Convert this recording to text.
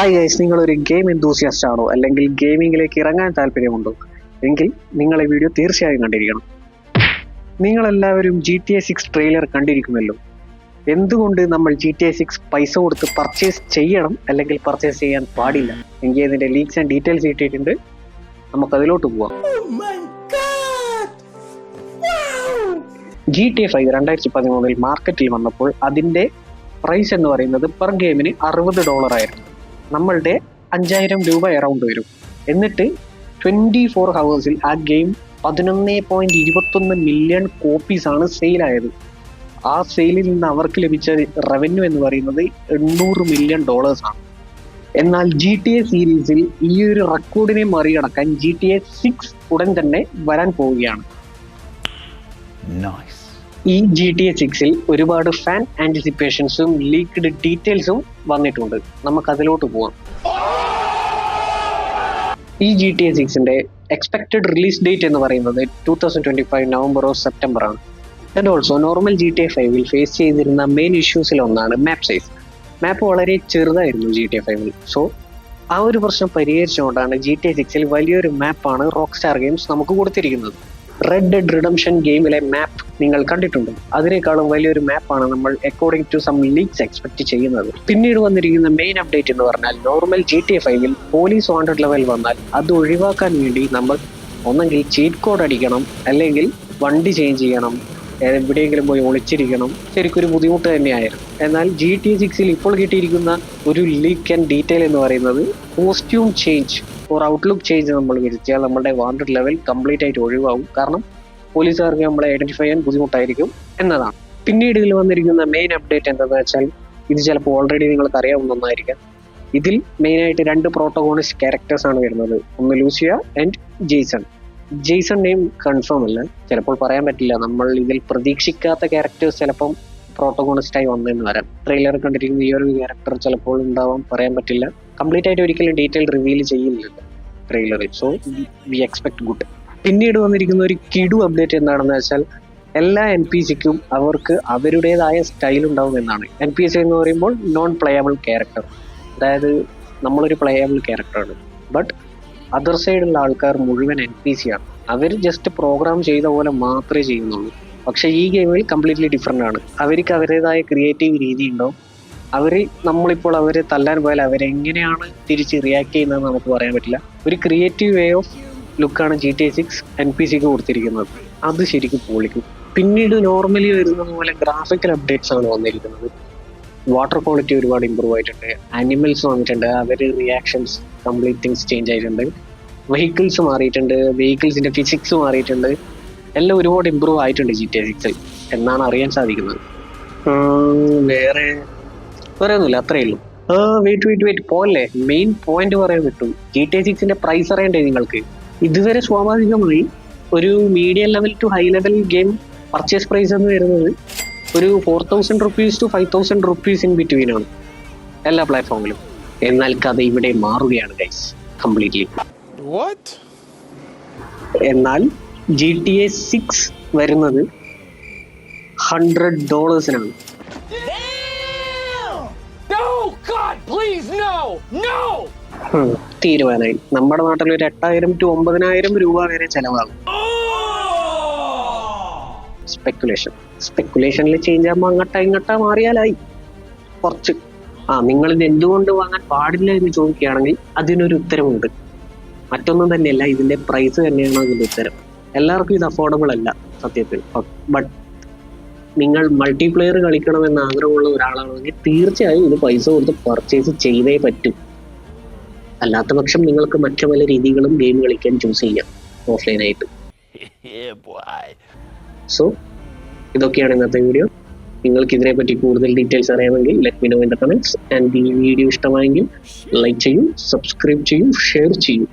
Hi guys, നിങ്ങളൊരു game എന്തൂസിയസ്റ്റ് ആണോ അല്ലെങ്കിൽ ഗെയിമിങ്ങിലേക്ക് ഇറങ്ങാൻ താല്പര്യമുണ്ടോ എങ്കിൽ നിങ്ങൾ ഈ വീഡിയോ തീർച്ചയായും കണ്ടിരിക്കണം. നിങ്ങളെല്ലാവരും GTA 6 ട്രെയിലർ കണ്ടിരിക്കുമല്ലോ. എന്തുകൊണ്ട് നമ്മൾ GTA 6 പൈസ കൊടുത്ത് പർച്ചേസ് ചെയ്യണം അല്ലെങ്കിൽ പർച്ചേസ് ചെയ്യാൻ പാടില്ല എങ്കിൽ ഇതിന്റെ ലീക്സ് ആൻഡ് ഡീറ്റെയിൽസ് കിട്ടിയിട്ടുണ്ട്. നമുക്ക് അതിലോട്ട് പോവാം. GTA 5 2013 മാർക്കറ്റിൽ വന്നപ്പോൾ അതിന്റെ പ്രൈസ് എന്ന് പറയുന്നത് പെർ ഗെയിമിന് $60 ആയിരുന്നു. നമ്മളുടെ 5000 രൂപ അറൗണ്ട് വരും. എന്നിട്ട് 24 ഹവേഴ്സിൽ ആ ഗെയിം 11.21 മില്യൺ കോപ്പീസ് ആണ് സെയിലായത്. ആ സെയിലിൽ നിന്ന് അവർക്ക് ലഭിച്ച റവന്യൂ എന്ന് പറയുന്നത് $800 മില്യൺ ആണ്. എന്നാൽ GTA സീരീസിൽ ഈ ഒരു റെക്കോർഡിനെ മറികടക്കാൻ GTA 6 ഉടൻ തന്നെ വരാൻ പോവുകയാണ്. ഈ GTA 6 ഒരുപാട് ഫാൻ ആന്റിസിപ്പേഷൻസും ലീക്ക്ഡ് ഡീറ്റെയിൽസും വന്നിട്ടുണ്ട്. നമുക്ക് അതിലോട്ട് പോവാം. ഈ GTA 6 എക്സ്പെക്റ്റഡ് റിലീസ് ഡേറ്റ് എന്ന് പറയുന്നത് 2025 നവംബറോ സെപ്റ്റംബർ ആണ്. And also normal GTA 5 face ചെയ്തിരുന്ന മെയിൻ ഇഷ്യൂസിൽ ഒന്നാണ് മാപ്പ് സൈസ്. മാപ്പ് വളരെ ചെറുതായിരുന്നു GTA 5. സോ ആ ഒരു പ്രശ്നം പരിഹരിച്ചുകൊണ്ടാണ് GTA 6 വലിയൊരു മാപ്പാണ് റോക്ക് സ്റ്റാർ ഗെയിംസ് നമുക്ക് കൊടുത്തിരിക്കുന്നത്. റെഡ് ഡെഡ് റിഡംഷൻ ഗെയിമിലെ മാപ്പ് നിങ്ങൾ കണ്ടിട്ടുണ്ട്. അതിനേക്കാളും വലിയൊരു മാപ്പാണ് നമ്മൾ according to some leaks expect ചെയ്യുന്നത്. പിന്നീട് വന്നിരിക്കുന്ന മെയിൻ അപ്ഡേറ്റ് എന്ന് പറഞ്ഞാൽ normal GTA 5 police wanted level വന്നാൽ അത് ഒഴിവാക്കാൻ വേണ്ടി നമ്മൾ ഒന്നെങ്കിൽ ചീറ്റ് കോഡ് അടിക്കണം, അല്ലെങ്കിൽ വണ്ടി ചേഞ്ച് ചെയ്യണം, എവിടെയെങ്കിലും പോയി ഒളിച്ചിരിക്കണം. ശരിക്കൊരു ബുദ്ധിമുട്ട് തന്നെയായിരുന്നു. എന്നാൽ GTA 6 ഇപ്പോൾ കിട്ടിയിരിക്കുന്ന ഒരു ലീക്ക് ആൻഡ് ഡീറ്റെയിൽ എന്ന് പറയുന്നത് costume change or outlook change നമ്മൾ വിളിച്ചാൽ നമ്മുടെ വാണ്ടഡ് ലെവൽ കംപ്ലീറ്റ് ആയിട്ട് ഒഴിവാകും. കാരണം പോലീസുകാർക്ക് നമ്മളെ ഐഡന്റിഫൈ ചെയ്യാൻ ബുദ്ധിമുട്ടായിരിക്കും എന്നതാണ്. പിന്നീട് ഇതിൽ വന്നിരിക്കുന്ന മെയിൻ അപ്ഡേറ്റ് എന്താണെന്ന് വെച്ചാൽ, ഇത് ചിലപ്പോൾ ഓൾറെഡി നിങ്ങൾക്ക് അറിയാവുന്ന ഒന്നായിരിക്കാം. ഇതിൽ മെയിനായിട്ട് 2 പ്രോട്ടോഗോണിസ്റ്റ് ക്യാരക്ടേഴ്സ് ആണ് വരുന്നത്. ഒന്ന് Lucia and Jason. Jason name confirm അല്ല, ചിലപ്പോൾ പറയാൻ പറ്റില്ല. നമ്മൾ ഇതിൽ പ്രതീക്ഷിക്കാത്ത ക്യാരക്ടേഴ്സ് ചിലപ്പം പ്രോട്ടോഗോണിസ്റ്റായി വന്നെന്ന് വരാം. ട്രെയിലർ കണ്ടിരിക്കുന്ന ഈ ഒരു ക്യാരക്ടർ ചിലപ്പോൾ ഉണ്ടാവാൻ പറയാൻ പറ്റില്ല. കംപ്ലീറ്റ് ആയിട്ട് ഒരിക്കലും ഡീറ്റെയിൽ റിവീൽ ചെയ്യില്ല ട്രെയിലറിൽ. So we expect good. പിന്നീട് വന്നിരിക്കുന്ന ഒരു കിഡു അപ്ഡേറ്റ് എന്താണെന്ന് വെച്ചാൽ, എല്ലാ NPCക്കും അവർക്ക് അവരുടേതായ സ്റ്റൈൽ ഉണ്ടാവും എന്നാണ്. NPC എന്ന് പറയുമ്പോൾ നോൺ പ്ലേയബിൾ ക്യാരക്ടർ, അതായത് നമ്മളൊരു പ്ലേയബിൾ ക്യാരക്ടറാണ്. ബട്ട് അതർ സൈഡുള്ള ആൾക്കാർ മുഴുവൻ NPC ആണ്. അവർ ജസ്റ്റ് പ്രോഗ്രാം ചെയ്ത പോലെ മാത്രമേ ചെയ്യുന്നുള്ളൂ. പക്ഷെ ഈ ഗെയിമിൽ കംപ്ലീറ്റ്ലി ഡിഫറെൻ്റ് ആണ്. അവർക്ക് അവരുടേതായ ക്രിയേറ്റീവ് രീതി ഉണ്ടാവും. നമ്മളിപ്പോൾ അവരെ തല്ലാൻ പോയാൽ അവരെങ്ങനെയാണ് തിരിച്ച് റിയാക്ട് ചെയ്യുന്നതെന്ന് നമുക്ക് പറയാൻ പറ്റില്ല. ഒരു ക്രിയേറ്റീവ് വേ ഓഫ് ലുക്കാണ് GTA 6 NPCക്ക് കൊടുത്തിരിക്കുന്നത്. അത് ശരിക്കും പൊളിക്കും. പിന്നീട് നോർമലി വരുന്നത് പോലെ ഗ്രാഫിക്കൽ അപ്ഡേറ്റ്സ് ആണ് വന്നിരിക്കുന്നത്. വാട്ടർ ക്വാളിറ്റി ഒരുപാട് ഇമ്പ്രൂവ് ആയിട്ടുണ്ട്. ആനിമൽസ് വന്നിട്ടുണ്ട്, അവർ റിയാക്ഷൻസ് കംപ്ലീറ്റ് തിങ്സ് ചേഞ്ച് ആയിട്ടുണ്ട്. വെഹിക്കിൾസ് മാറിയിട്ടുണ്ട്, വെഹിക്കിൾസിന്റെ ഫിസിക്സ് മാറിയിട്ടുണ്ട്. എല്ലാം ഒരുപാട് ഇമ്പ്രൂവ് ആയിട്ടുണ്ട് GTA 6 എന്നാണ് അറിയാൻ സാധിക്കുന്നത്. വേറെ ഒന്നുമില്ല, അത്രയേ ഉള്ളൂ. വെയിറ്റ് പോലെ മെയിൻ പോയിന്റ് പറയാൻ വിട്ടു. GTA 6 പ്രൈസ് അറിയണ്ടേ നിങ്ങൾക്ക്? ഇതുവരെ സ്വാഭാവികമായി ഒരു medium level to high level game purchase price എന്ന് വരുന്നത് ഒരു 4000 rupees to 5000 rupees in between ആണ് എല്ലാ പ്ലാറ്റ്ഫോമിലും. എന്നാൽ കഥ ഇവിടെ മാറുകയാണ് ഗൈസ്, കംപ്ലീറ്റ്ലി. എന്നാൽ GTA 6 വരുന്നത് $100 തീരുമാനമായി. നമ്മുടെ നാട്ടിൽ ഒരു 8000 to 9000 രൂപ വരെ ചെലവാകും. സ്പെക്കുലേഷനിൽ ചേഞ്ച് ആകുമ്പോൾ അങ്ങോട്ടാ മാറിയാലായി കുറച്ച്. നിങ്ങളിത് എന്തുകൊണ്ട് വാങ്ങാൻ പാടില്ല എന്ന് ചോദിക്കുകയാണെങ്കിൽ അതിനൊരു ഉത്തരമുണ്ട്. മറ്റൊന്നും തന്നെയല്ല, ഇതിന്റെ പ്രൈസ് തന്നെയാണ് അതിന്റെ ഉത്തരം. എല്ലാവർക്കും ഇത് അഫോർഡബിൾ അല്ല സത്യത്തിൽ. ബട്ട് നിങ്ങൾ മൾട്ടിപ്ലെയർ കളിക്കണമെന്ന് ആഗ്രഹമുള്ള ഒരാളാണെങ്കിൽ തീർച്ചയായും ഇത് പൈസ കൊടുത്ത് പർച്ചേസ് ചെയ്തേ പറ്റും. അല്ലാത്ത പക്ഷം നിങ്ങൾക്ക് മറ്റു പല രീതികളും ഗെയിം കളിക്കാൻ ചൂസ് ചെയ്യാം ഓഫ്ലൈനായിട്ട്. സോ ഇതൊക്കെയാണ് ഇന്നത്തെ വീഡിയോ. നിങ്ങൾക്ക് ഇതിനെപ്പറ്റി കൂടുതൽ ഡീറ്റെയിൽസ് അറിയാമെങ്കിൽ let me know in the comments. And ഈ വീഡിയോ ഇഷ്ടമായെങ്കിൽ ലൈക്ക് ചെയ്യൂ, സബ്സ്ക്രൈബ് ചെയ്യൂ, ഷെയർ ചെയ്യൂ.